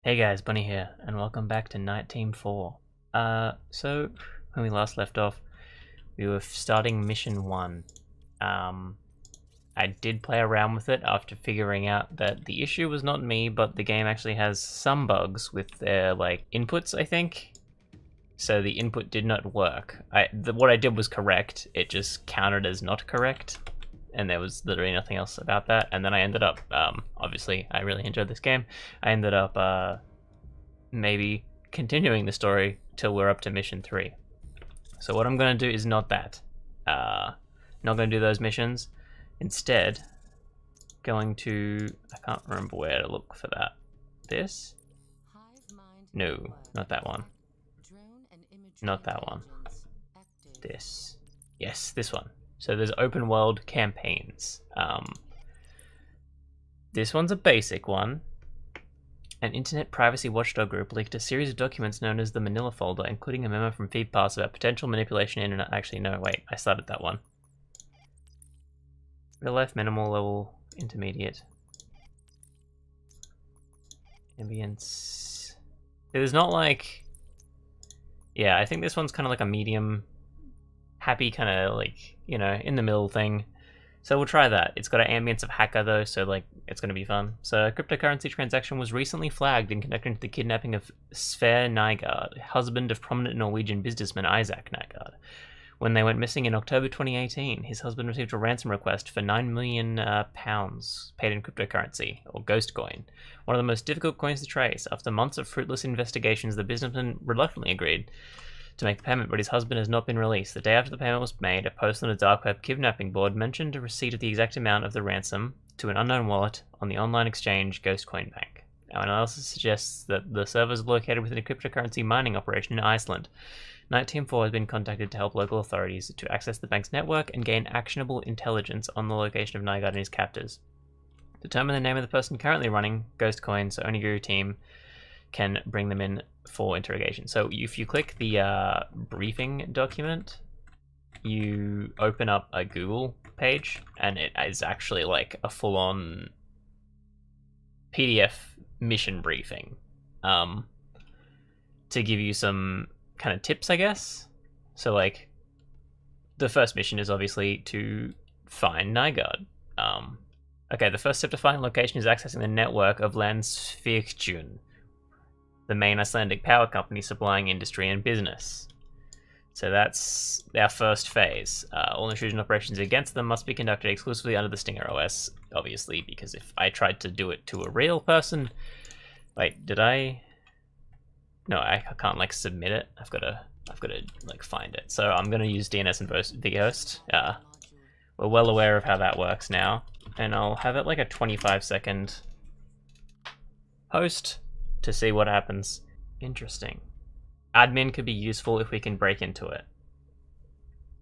Hey guys, Bunny here, and welcome back to Night Team 4. So when we last left off, we were starting Mission 1. I did play around with it after figuring out that the issue was not me, but the game actually has some bugs with their, inputs, I think. So the input did not work. What I did was correct, it just counted as not correct. And there was literally nothing else about that. And then I ended up, obviously, I really enjoyed this game. I ended up maybe continuing the story till we're up to mission 3. So what I'm going to do is not that. Not going to do those missions. Instead, going to... I can't remember where to look for that. This? No, not that one. Not that one. This. Yes, this one. So there's open world campaigns. This one's a basic one. An internet privacy watchdog group leaked a series of documents known as the Manila folder, including a memo from FeedPass about potential manipulation in and actually no, wait, I started that one. Real life, minimal level, intermediate. Ambience. There's not like... Yeah, I think this one's kind of like a medium, happy kind of like, you know, in the middle thing. So we'll try that. It's got an ambience of hacker though, so like it's going to be fun. So a cryptocurrency transaction was recently flagged in connection to the kidnapping of Sverre Nygaard, husband of prominent Norwegian businessman Isaac Nygaard. When they went missing in October 2018, his husband received a ransom request for £9 million paid in cryptocurrency, or ghost coin, one of the most difficult coins to trace. After months of fruitless investigations, the businessman reluctantly agreed to make the payment, but his husband has not been released. The day after the payment was made, a post on a dark web kidnapping board mentioned a receipt of the exact amount of the ransom to an unknown wallet on the online exchange Ghost Coin Bank. Our analysis suggests that the server is located within a cryptocurrency mining operation in Iceland. NITE Team 4 has been contacted to help local authorities to access the bank's network and gain actionable intelligence on the location of Nygaard and his captors. Determine the name of the person currently running Ghost Coin, so Oniguru team can bring them in for interrogation. So if you click the briefing document, you open up a Google page, and it is actually like a full-on PDF mission briefing to give you some kind of tips, I guess. So like, the first mission is obviously to find Nygaard. Okay, the first step to finding location is accessing the network of Landsvirkjun, the main Icelandic power company supplying industry and business. So that's our first phase. All intrusion operations against them must be conducted exclusively under the Stinger OS, obviously, because if I tried to do it to a real person... Wait, did I... No, I can't, like, submit it. I've got to like, find it. So I'm going to use DNS and vhost. We're well aware of how that works now. And I'll have it like a 25-second post to see what happens. Interesting. Admin could be useful if we can break into it.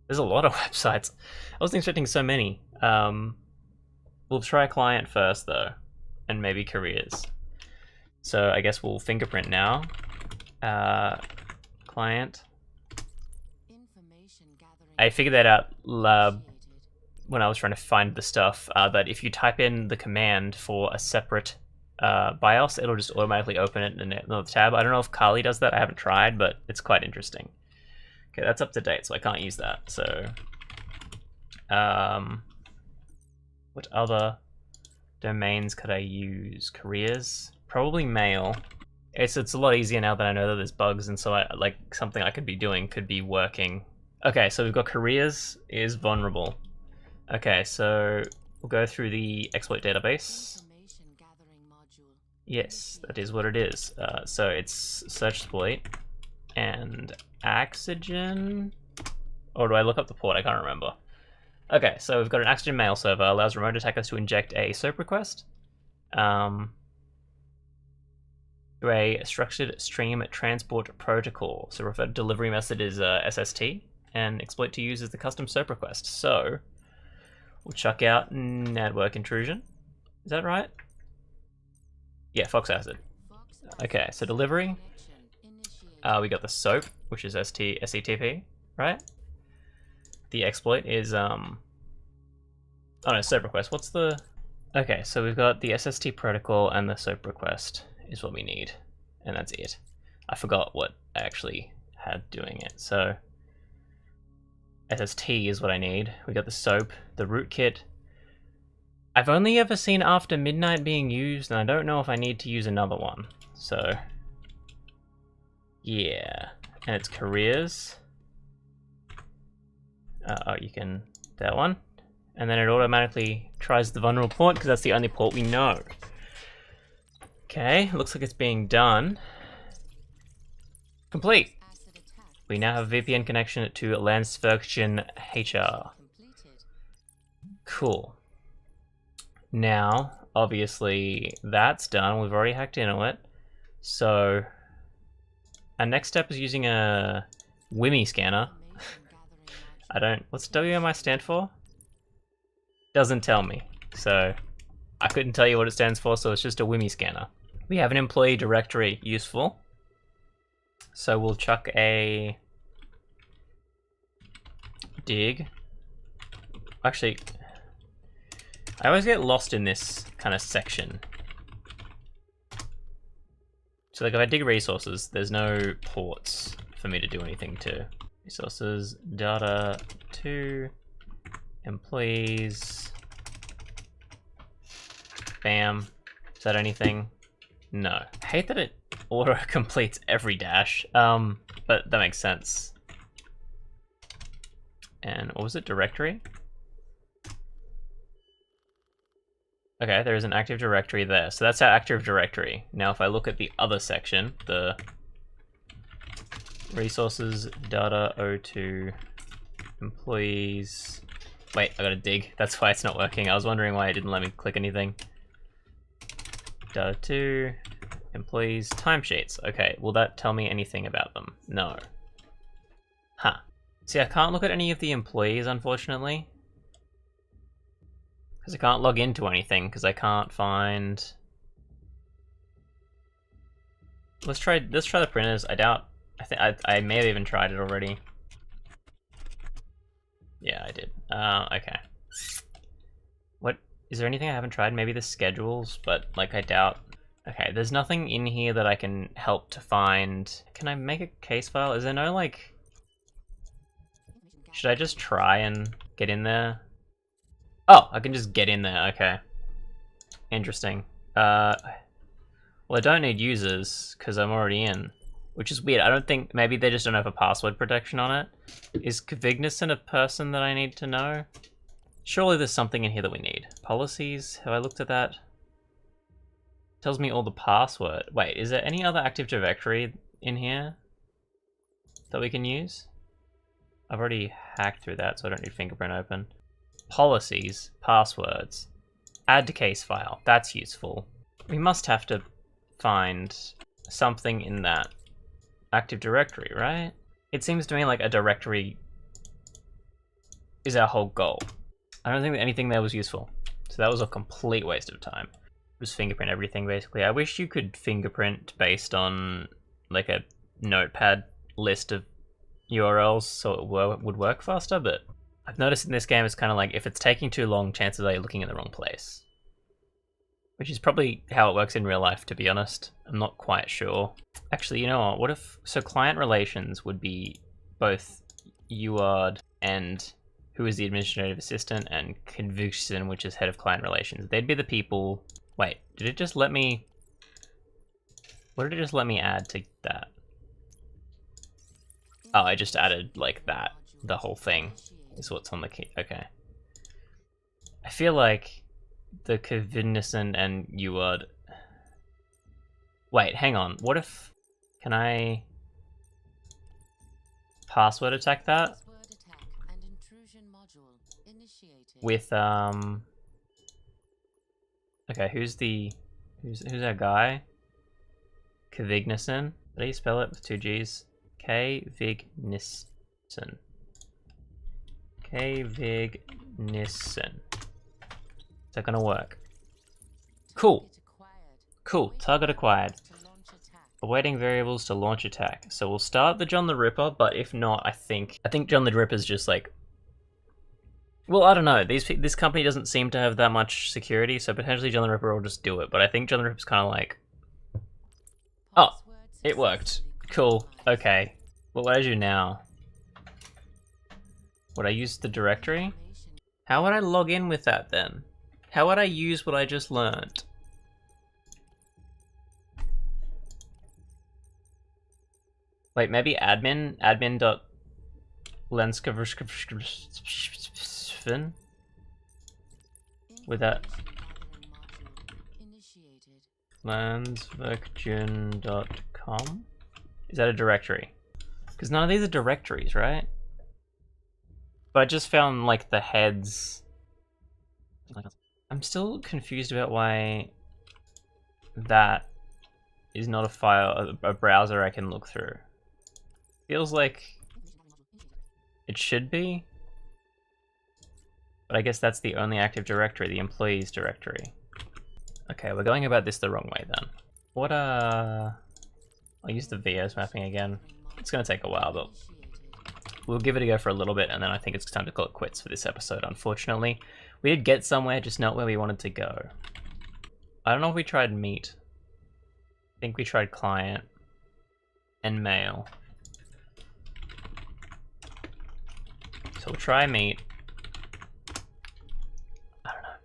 There's a lot of websites. I wasn't expecting so many. We'll try client first though, and maybe careers. So I guess we'll fingerprint now. Client. I figured that out when I was trying to find the stuff, that if you type in the command for a separate BIOS, it'll just automatically open it in another tab. I don't know if Kali does that, I haven't tried, but it's quite interesting. Okay, that's up to date, so I can't use that. So, what other domains could I use? Careers? Probably mail. It's a lot easier now that I know that there's bugs, and so like something I could be doing could be working. Okay, so we've got careers is vulnerable. Okay, so we'll go through the exploit database. Yes, that is what it is. So it's search exploit and Oxygen. Or do I look up the port? I can't remember. Okay, so we've got an Oxygen mail server, allows remote attackers to inject a SOAP request through a structured stream transport protocol. So referred delivery method is SST, and exploit to use is the custom SOAP request. So we'll chuck out network intrusion. Is that right? Yeah, Fox Acid. Okay, so delivery. We got the SOAP, which is SETP, right? The exploit is oh no, SOAP request. What's the... Okay, so we've got the SST protocol and the SOAP request is what we need. and that's it. I forgot what I actually had doing it. So SST is what I need. We got the soap, the rootkit. I've only ever seen After Midnight being used, and I don't know if I need to use another one. So yeah, and it's careers. Oh, you can, that one. And then it automatically tries the vulnerable port because that's the only port we know. Okay, looks like it's being done. Complete. We now have a VPN connection to Landsverkchen HR. Cool. Now, obviously, that's done. We've already hacked into it. So, our next step is using a WMI scanner. What's WMI stand for? Doesn't tell me. So, I couldn't tell you what it stands for, so it's just a WMI scanner. We have an employee directory, useful. So we'll chuck a dig. Actually, I always get lost in this kind of section. So like if I dig resources, there's no ports for me to do anything to. Resources, data to employees. Bam. Is that anything? No. I hate that it auto completes every dash, but that makes sense. And what was it? Directory? Okay, there is an active directory there. So that's our active directory. Now if I look at the other section, the resources, data, O2, employees. Wait, I gotta dig. That's why it's not working. I was wondering why it didn't let me click anything. Data 2, employees, timesheets. Okay, will that tell me anything about them? No. Huh. See, I can't look at any of the employees, unfortunately. Because I can't log into anything, because I can't find... Let's try the printers. I doubt... I may have even tried it already. Yeah, I did. Okay. What? Is there anything I haven't tried? Maybe the schedules, but, like, I doubt... Okay, there's nothing in here that I can help to find... Can I make a case file? Is there no, like... Should I just try and get in there? Oh, I can just get in there, okay. Interesting. Well, I don't need users, because I'm already in. Which is weird. I don't think... Maybe they just don't have a password protection on it. Is Kvignesen a person that I need to know? Surely there's something in here that we need. Policies? Have I looked at that? Tells me all the password. Wait, is there any other Active Directory in here that we can use? I've already hacked through that, so I don't need fingerprint open. Policies, passwords, add to case file. That's useful. We must have to find something in that Active Directory, right? It seems to me like a directory is our whole goal. I don't think that anything there was useful. So that was a complete waste of time. Just fingerprint everything, basically. I wish you could fingerprint based on like a notepad list of URLs so it would work faster, but I've noticed in this game it's kind of like if it's taking too long, chances are you're looking in the wrong place. Which is probably how it works in real life, to be honest. I'm not quite sure. Actually, you know what? What if... So client relations would be both UARD and who is the administrative assistant, and Kvignesen, which is head of client relations. They'd be the people... Wait, did it just let me... What did it just let me add to that? Oh, I just added, like, that. The whole thing is what's on the key. Okay. I feel like the Kvignesen and UARD... Wait, hang on. What if... Can I... Password attack that? With, Okay, who's our guy? Kvignesen? How do you spell it with 2 G's? Kvignesen. Kvignesen. Is that gonna work? Cool. Cool, target acquired. Awaiting variables to launch attack. So we'll start the John the Ripper, but if not, I think John the Ripper's just like... Well, I don't know. This company doesn't seem to have that much security, so potentially John the Ripper will just do it. But I think John the Ripper's kind of like... Oh, It worked. Cool. Okay. What would I do now? Would I use the directory? How would I log in with that then? How would I use what I just learned? Wait, maybe admin dot lenscover with that landsverkgen.com? Is that a directory? Because none of these are directories, right? But I just found like the heads. I'm still confused about why that is not a file, a browser I can look through. Feels like it should be, but I guess that's the only active directory, the employees directory. Okay, we're going about this the wrong way then. What I'll use the VS mapping again. It's gonna take a while, but we'll give it a go for a little bit, and then I think it's time to call it quits for this episode, unfortunately. We did get somewhere, just not where we wanted to go. I don't know if we tried meet. I think we tried client and mail. So we'll try meet. I don't know.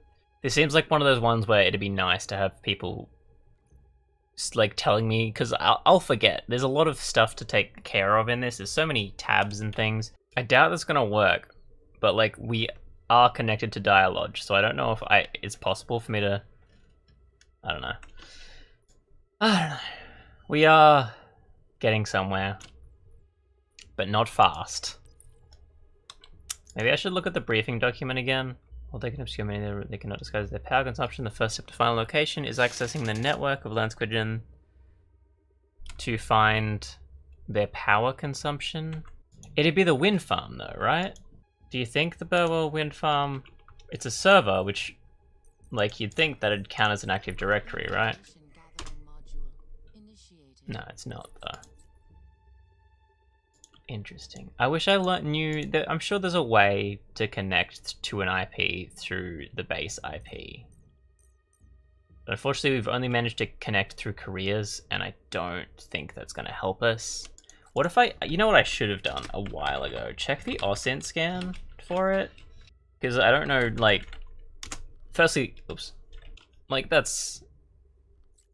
This seems like one of those ones where it'd be nice to have people like telling me, because I'll forget. There's a lot of stuff to take care of in this. There's so many tabs and things. I doubt that's gonna work, but like we are connected to Dialog, so I don't know if it's possible for me to. I don't know. We are getting somewhere, but not fast. Maybe I should look at the briefing document again. While they can obscure many, they cannot disguise their power consumption. The first step to final location is accessing the network of Landsquidgen to find their power consumption. It'd be the wind farm though, right? Do you think the Burwell wind farm, it's a server, which like you'd think that it'd count as an active directory, right? No, it's not though. Interesting. I wish I knew that. I'm sure there's a way to connect to an IP through the base IP. But unfortunately, we've only managed to connect through careers, and I don't think that's going to help us. What if you know what I should have done a while ago? Check the OSINT scan for it. Because I don't know, like, firstly, oops. Like, it's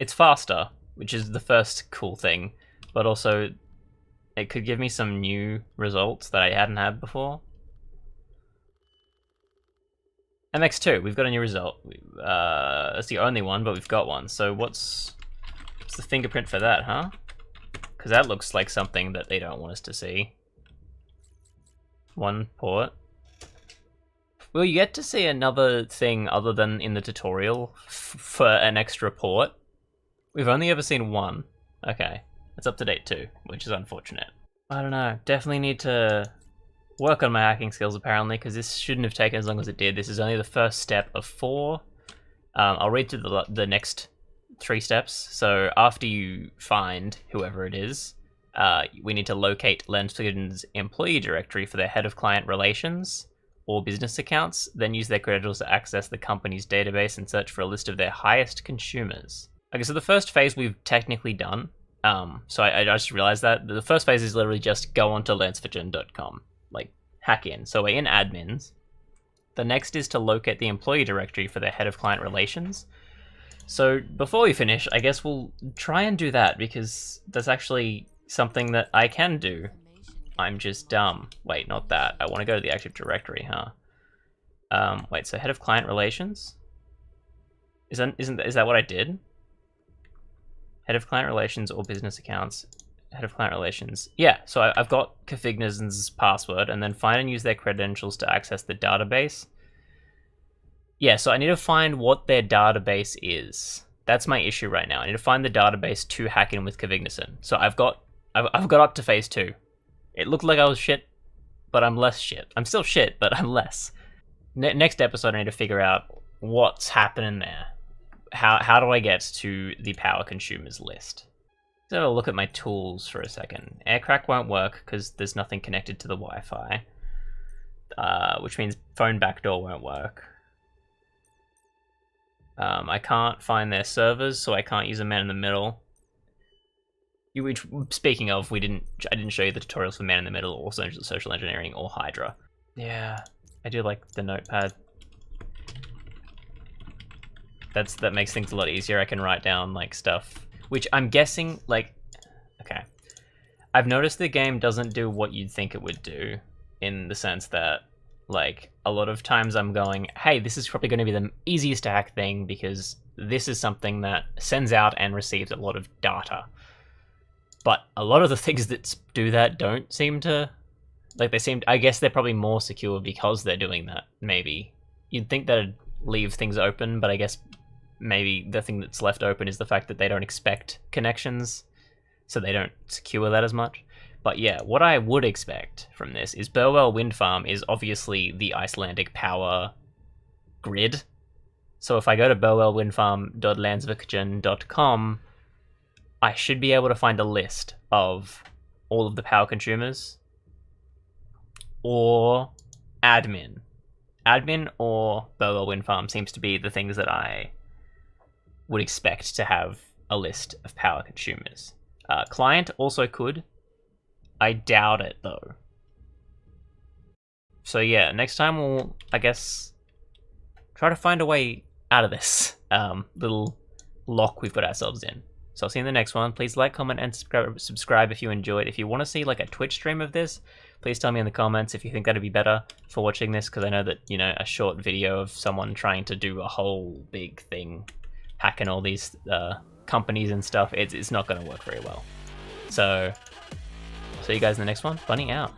faster, which is the first cool thing, but also it could give me some new results that I hadn't had before. MX2, we've got a new result. That's the only one, but we've got one. So what's the fingerprint for that, huh? Because that looks like something that they don't want us to see. One port. We'll yet to see another thing other than in the tutorial for an extra port. We've only ever seen one. Okay. It's up to date too, which is unfortunate. I don't know. Definitely need to work on my hacking skills apparently, because this shouldn't have taken as long as it did. This is only the first step of 4. I'll read through the next 3 steps. So after you find whoever it is, we need to locate Landsquidgen's employee directory for their head of client relations or business accounts, then use their credentials to access the company's database and search for a list of their highest consumers. Okay, so the first phase we've technically done. So I just realized that the first phase is literally just go onto landsverkgen.com, like hack in. So we're in admins. The next is to locate the employee directory for their head of client relations. So before we finish, I guess we'll try and do that, because that's actually something that I can do. I'm just dumb. Wait, not that. I want to go to the active directory, huh? Wait, so head of client relations? Is that what I did? Head of client relations or business accounts. Head of client relations. Yeah, so I've got Kafignazen's password, and then find and use their credentials to access the database. Yeah, so I need to find what their database is. That's my issue right now. I need to find the database to hack in with Kafignazen. So I've got up to phase 2. It looked like I was shit, but I'm less shit. I'm still shit, but I'm less. Next episode, I need to figure out what's happening there. How do I get to the power consumers list? Let's have a look at my tools for a second. Aircrack won't work because there's nothing connected to the Wi-Fi, which means phone backdoor won't work. I can't find their servers, so I can't use a man in the middle. which, speaking of, I didn't show you the tutorials for Man in the Middle, or Social Engineering, or Hydra. Yeah, I do like the notepad. That makes things a lot easier. I can write down like stuff, which I'm guessing like, okay. I've noticed the game doesn't do what you'd think it would do, in the sense that like a lot of times I'm going, hey, this is probably going to be the easiest to hack thing because this is something that sends out and receives a lot of data. But a lot of the things that do that don't seem to, like I guess they're probably more secure because they're doing that, maybe. You'd think that'd leave things open, but I guess maybe the thing that's left open is the fact that they don't expect connections, so they don't secure that as much. But yeah, what I would expect from this is Burwell Wind Farm is obviously the Icelandic power grid. So if I go to burwellwindfarm.landsvirkjun.com, I should be able to find a list of all of the power consumers, or admin. Admin or Burwell Wind Farm seems to be the things that I would expect to have a list of power consumers. Client also could. I doubt it, though. So yeah, next time we'll, I guess, try to find a way out of this little lock we've got ourselves in. So I'll see you in the next one. Please like, comment, and subscribe if you enjoyed. If you want to see like a Twitch stream of this, please tell me in the comments if you think that'd be better for watching this, because I know that, you know, a short video of someone trying to do a whole big thing, hacking all these companies and stuff, it's not going to work very well. So, see you guys in the next one. Bunny out.